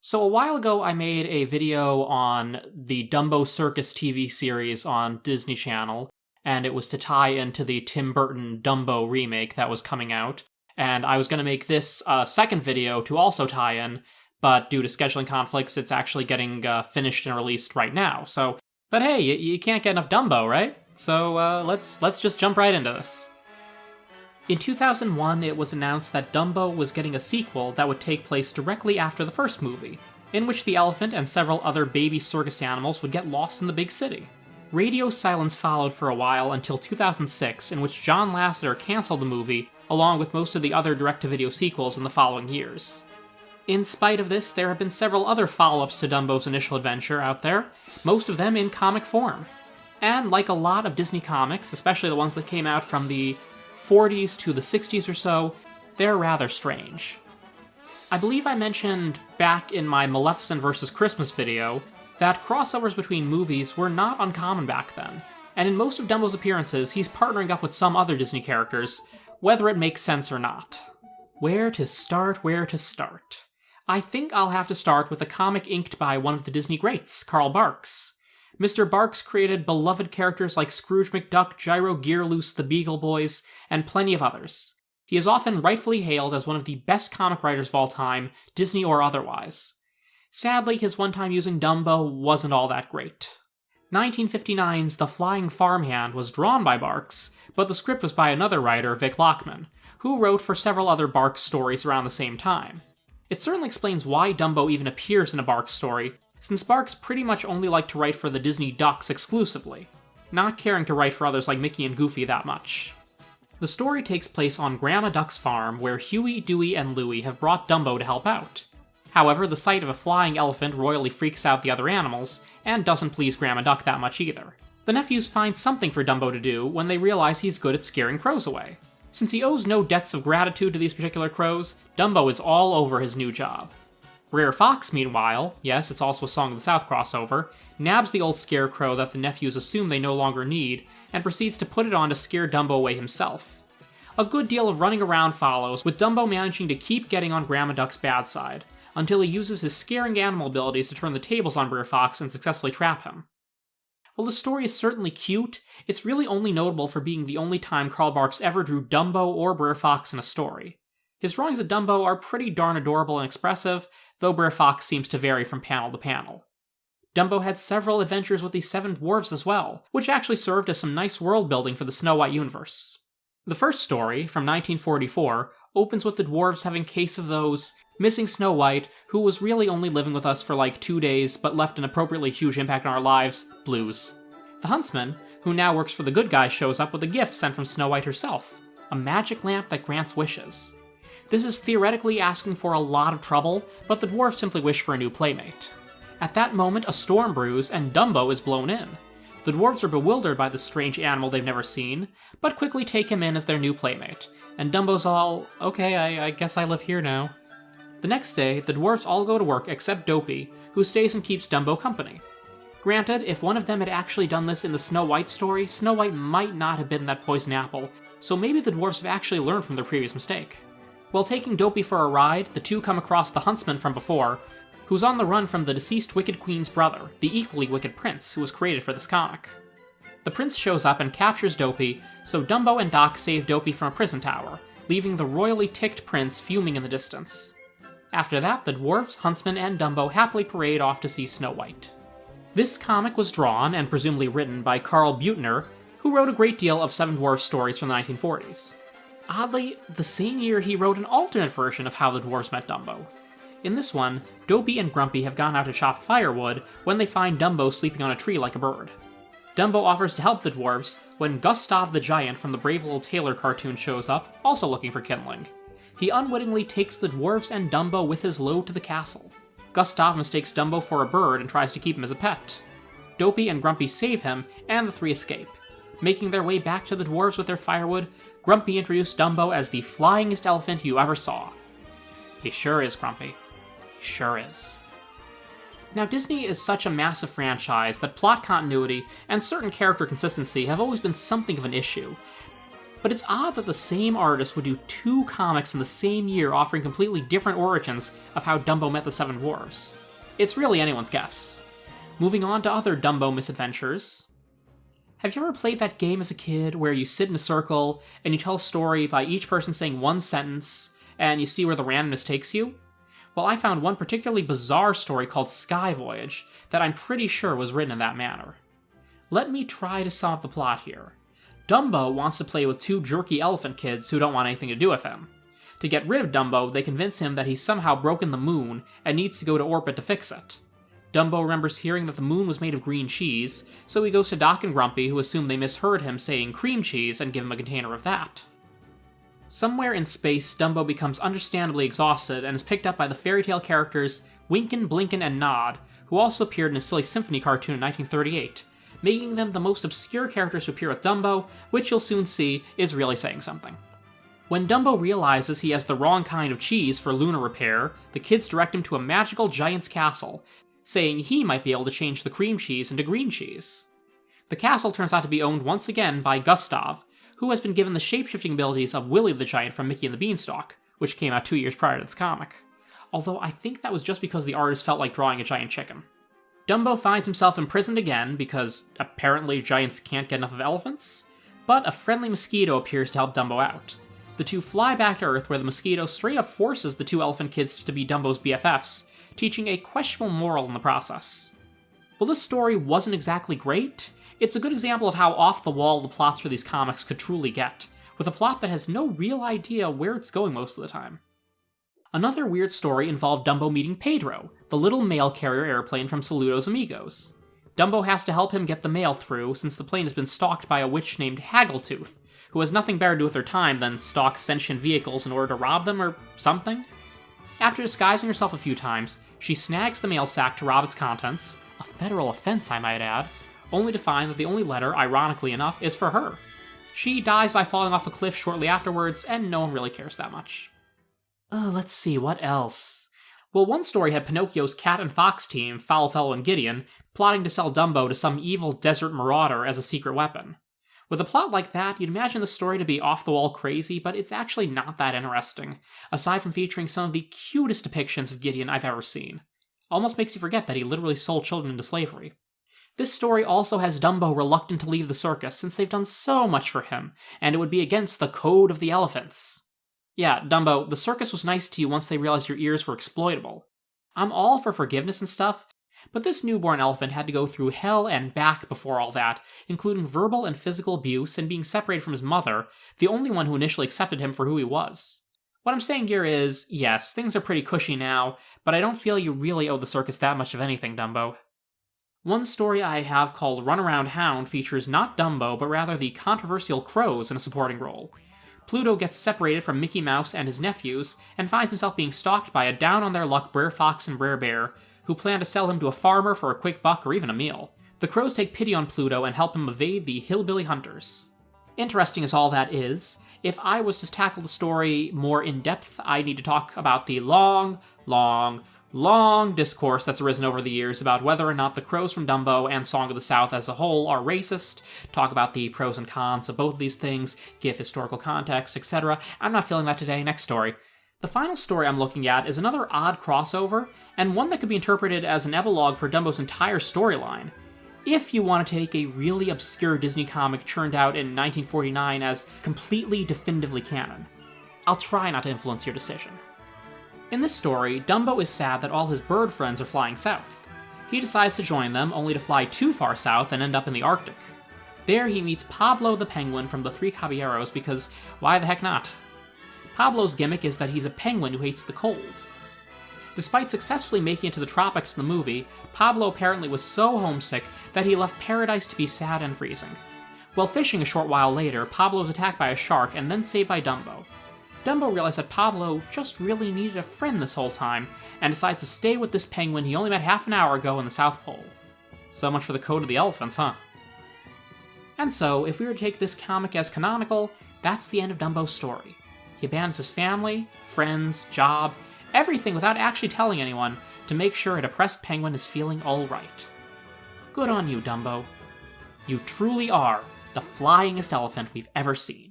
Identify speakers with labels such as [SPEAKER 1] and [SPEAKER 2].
[SPEAKER 1] So a while ago, I made a video on the Dumbo Circus TV series on Disney Channel, and it was to tie into the Tim Burton Dumbo remake that was coming out. And I was going to make this second video to also tie in, but due to scheduling conflicts, it's actually getting finished and released right now. But hey, you can't get enough Dumbo, right? So let's just jump right into this. In 2001, it was announced that Dumbo was getting a sequel that would take place directly after the first movie, in which the elephant and several other baby circus animals would get lost in the big city. Radio silence followed for a while until 2006, in which John Lasseter canceled the movie, along with most of the other direct-to-video sequels in the following years. In spite of this, there have been several other follow-ups to Dumbo's initial adventure out there, most of them in comic form. And like a lot of Disney comics, especially the ones that came out from the 40s to the 60s or so, they're rather strange. I believe I mentioned back in my Maleficent vs. Christmas video that crossovers between movies were not uncommon back then, and in most of Dumbo's appearances, he's partnering up with some other Disney characters, whether it makes sense or not. Where to start? I think I'll have to start with a comic inked by one of the Disney greats, Carl Barks. Mr. Barks created beloved characters like Scrooge McDuck, Gyro Gearloose, the Beagle Boys, and plenty of others. He is often rightfully hailed as one of the best comic writers of all time, Disney or otherwise. Sadly, his one time using Dumbo wasn't all that great. 1959's The Flying Farmhand was drawn by Barks, but the script was by another writer, Vic Lockman, who wrote for several other Barks stories around the same time. It certainly explains why Dumbo even appears in a Barks story, since Barks pretty much only liked to write for the Disney Ducks exclusively, not caring to write for others like Mickey and Goofy that much. The story takes place on Grandma Duck's farm, where Huey, Dewey, and Louie have brought Dumbo to help out. However, the sight of a flying elephant royally freaks out the other animals, and doesn't please Grandma Duck that much either. The nephews find something for Dumbo to do when they realize he's good at scaring crows away. Since he owes no debts of gratitude to these particular crows, Dumbo is all over his new job. Brer Fox, meanwhile, yes, it's also a Song of the South crossover, nabs the old scarecrow that the nephews assume they no longer need, and proceeds to put it on to scare Dumbo away himself. A good deal of running around follows, with Dumbo managing to keep getting on Grandma Duck's bad side, until he uses his scaring animal abilities to turn the tables on Brer Fox and successfully trap him. While the story is certainly cute, it's really only notable for being the only time Carl Barks ever drew Dumbo or Brer Fox in a story. His drawings of Dumbo are pretty darn adorable and expressive, though Brer Fox seems to vary from panel to panel. Dumbo had several adventures with the Seven Dwarfs as well, which actually served as some nice world building for the Snow White universe. The first story, from 1944, opens with the dwarves having case of those missing Snow White, who was really only living with us for like 2 days but left an appropriately huge impact on our lives, blues. The huntsman, who now works for the good guys, shows up with a gift sent from Snow White herself, a magic lamp that grants wishes. This is theoretically asking for a lot of trouble, but the dwarves simply wish for a new playmate. At that moment, a storm brews, and Dumbo is blown in. The dwarves are bewildered by this strange animal they've never seen, but quickly take him in as their new playmate, and Dumbo's all, okay, I guess I live here now. The next day, the dwarves all go to work except Dopey, who stays and keeps Dumbo company. Granted, if one of them had actually done this in the Snow White story, Snow White might not have bitten that poison apple, so maybe the dwarves have actually learned from their previous mistake. While taking Dopey for a ride, the two come across the huntsman from before, who's on the run from the deceased Wicked Queen's brother, the equally wicked prince, who was created for this comic. The prince shows up and captures Dopey, so Dumbo and Doc save Dopey from a prison tower, leaving the royally ticked prince fuming in the distance. After that, the dwarves, huntsman, and Dumbo happily parade off to see Snow White. This comic was drawn, and presumably written, by Carl Buechner, who wrote a great deal of Seven Dwarfs stories from the 1940s. Oddly, the same year he wrote an alternate version of how the dwarves met Dumbo. In this one, Dopey and Grumpy have gone out to chop firewood when they find Dumbo sleeping on a tree like a bird. Dumbo offers to help the dwarves when Gustav the Giant from the Brave Little Tailor cartoon shows up, also looking for kindling. He unwittingly takes the dwarves and Dumbo with his load to the castle. Gustav mistakes Dumbo for a bird and tries to keep him as a pet. Dopey and Grumpy save him, and the three escape. Making their way back to the dwarves with their firewood, Grumpy introduced Dumbo as the flyingest elephant you ever saw. He sure is, Grumpy. He sure is. Now, Disney is such a massive franchise that plot continuity and certain character consistency have always been something of an issue. But it's odd that the same artist would do 2 comics in the same year offering completely different origins of how Dumbo met the 7 dwarves. It's really anyone's guess. Moving on to other Dumbo Misadventures. Have you ever played that game as a kid where you sit in a circle and you tell a story by each person saying one sentence and you see where the randomness takes you? Well, I found one particularly bizarre story called Sky Voyage that I'm pretty sure was written in that manner. Let me try to sum up the plot here. Dumbo wants to play with 2 jerky elephant kids who don't want anything to do with him. To get rid of Dumbo, they convince him that he's somehow broken the moon and needs to go to orbit to fix it. Dumbo remembers hearing that the moon was made of green cheese, so he goes to Doc and Grumpy, who assume they misheard him saying cream cheese and give him a container of that. Somewhere in space, Dumbo becomes understandably exhausted and is picked up by the fairy tale characters Winkin', Blinkin', and Nod, who also appeared in a Silly Symphony cartoon in 1938, making them the most obscure characters to appear with Dumbo, which you'll soon see is really saying something. When Dumbo realizes he has the wrong kind of cheese for lunar repair, the kids direct him to a magical giant's castle, saying he might be able to change the cream cheese into green cheese. The castle turns out to be owned once again by Gustav, who has been given the shape-shifting abilities of Willy the Giant from Mickey and the Beanstalk, which came out 2 years prior to this comic. Although I think that was just because the artist felt like drawing a giant chicken. Dumbo finds himself imprisoned again, because apparently giants can't get enough of elephants, but a friendly mosquito appears to help Dumbo out. The two fly back to Earth, where the mosquito straight up forces the 2 elephant kids to be Dumbo's BFFs, teaching a questionable moral in the process. While this story wasn't exactly great, it's a good example of how off-the-wall the plots for these comics could truly get, with a plot that has no real idea where it's going most of the time. Another weird story involved Dumbo meeting Pedro, the little mail carrier airplane from Saludos Amigos. Dumbo has to help him get the mail through, since the plane has been stalked by a witch named Haggletooth, who has nothing better to do with her time than stalk sentient vehicles in order to rob them or something. After disguising herself a few times, she snags the mail sack to rob its contents, a federal offense I might add, only to find that the only letter, ironically enough, is for her. She dies by falling off a cliff shortly afterwards, and no one really cares that much. Let's see, what else? Well, one story had Pinocchio's cat and fox team, Foul Fellow and Gideon, plotting to sell Dumbo to some evil desert marauder as a secret weapon. With a plot like that, you'd imagine the story to be off-the-wall crazy, but it's actually not that interesting, aside from featuring some of the cutest depictions of Gideon I've ever seen. Almost makes you forget that he literally sold children into slavery. This story also has Dumbo reluctant to leave the circus, since they've done so much for him, and it would be against the code of the elephants. Yeah, Dumbo, the circus was nice to you once they realized your ears were exploitable. I'm all for forgiveness and stuff, but this newborn elephant had to go through hell and back before all that, including verbal and physical abuse and being separated from his mother, the only one who initially accepted him for who he was. What I'm saying here is, yes, things are pretty cushy now, but I don't feel you really owe the circus that much of anything, Dumbo. One story I have called Runaround Hound features not Dumbo, but rather the controversial crows in a supporting role. Pluto gets separated from Mickey Mouse and his nephews, and finds himself being stalked by a down-on-their-luck Brer Fox and Brer Bear, who plan to sell him to a farmer for a quick buck or even a meal. The crows take pity on Pluto and help him evade the hillbilly hunters. Interesting as all that is, if I was to tackle the story more in depth, I'd need to talk about the long discourse that's arisen over the years about whether or not the crows from Dumbo and Song of the South as a whole are racist, talk about the pros and cons of both of these things, give historical context, etc. I'm not feeling that today. Next story. The final story I'm looking at is another odd crossover, and one that could be interpreted as an epilogue for Dumbo's entire storyline. If you want to take a really obscure Disney comic churned out in 1949 as completely definitively canon. I'll try not to influence your decision. In this story, Dumbo is sad that all his bird friends are flying south. He decides to join them, only to fly too far south and end up in the Arctic. There he meets Pablo the penguin from the Three Caballeros because why the heck not? Pablo's gimmick is that he's a penguin who hates the cold. Despite successfully making it to the tropics in the movie, Pablo apparently was so homesick that he left paradise to be sad and freezing. While fishing a short while later, Pablo is attacked by a shark and then saved by Dumbo. Dumbo realized that Pablo just really needed a friend this whole time, and decides to stay with this penguin he only met half an hour ago in the South Pole. So much for the code of the elephants, huh? And so, if we were to take this comic as canonical, that's the end of Dumbo's story. He abandons his family, friends, job, everything without actually telling anyone to make sure a depressed penguin is feeling alright. Good on you, Dumbo. You truly are the flyingest elephant we've ever seen.